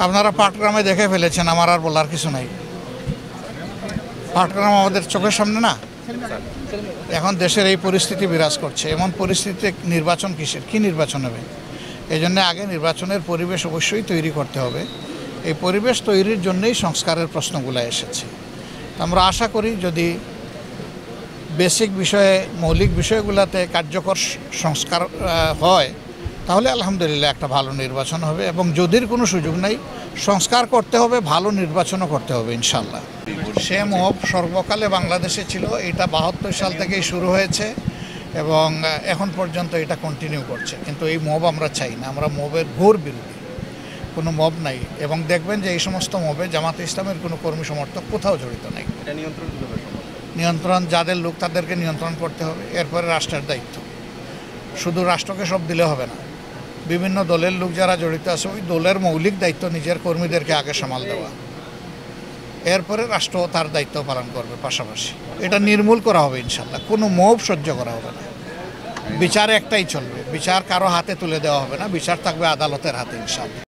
আপনারা পাটগ্রামে দেখে ফেলেছেন, আমার আর বলার কিছু নাই। পাটগ্রাম আমাদের চোখের সামনে না। এখন দেশের এই পরিস্থিতি বিরাজ করছে, এমন পরিস্থিতিতে নির্বাচন কিসের, কি নির্বাচন হবে? এই জন্য আগে নির্বাচনের পরিবেশ অবশ্যই তৈরি করতে হবে। এই পরিবেশ তৈরির জন্যই সংস্কারের প্রশ্নগুলো এসেছে। আমরা আশা করি যদি বেসিক বিষয়ে, মৌলিক বিষয়গুলোতে কার্যকর সংস্কার হয়, তাহলে আলহামদুলিল্লাহ একটা ভালো নির্বাচন হবে। এবং যদির কোনো সুযোগ নাই, সংস্কার করতে হবে, ভালো নির্বাচনও করতে হবে ইনশাল্লাহ। সে মব সর্বকালে বাংলাদেশে ছিল, এটা 72 সাল থেকেই শুরু হয়েছে এবং এখন পর্যন্ত এটা কন্টিনিউ করছে। কিন্তু এই মব আমরা চাই না, আমরা মবের ঘোর বিরোধী। কোনো মব নাই, এবং দেখবেন যে এই সমস্ত মবে জামাতে ইসলামের কোনো কর্মী সমর্থক কোথাও জড়িত নাই। নিয়ন্ত্রণ যাদের লোক তাদেরকে নিয়ন্ত্রণ করতে হবে, এরপরে রাষ্ট্রের দায়িত্ব। শুধু রাষ্ট্রকে সব দিলে হবে না, বিভিন্ন দলের লোক যারা জড়িত আছে ওই দলের মৌলিক দায়িত্ব নিজের কর্মীদেরকে আগে সামাল দেওয়া, এরপরে রাষ্ট্র তার দায়িত্ব পালন করবে পাশাপাশি। এটা নির্মূল করা হবে ইনশাল্লাহ। কোনো মব সহ্য করা হবে না। বিচার একটাই চলবে, বিচার কারো হাতে তুলে দেওয়া হবে না, বিচার থাকবে আদালতের হাতে ইনশাল্লাহ।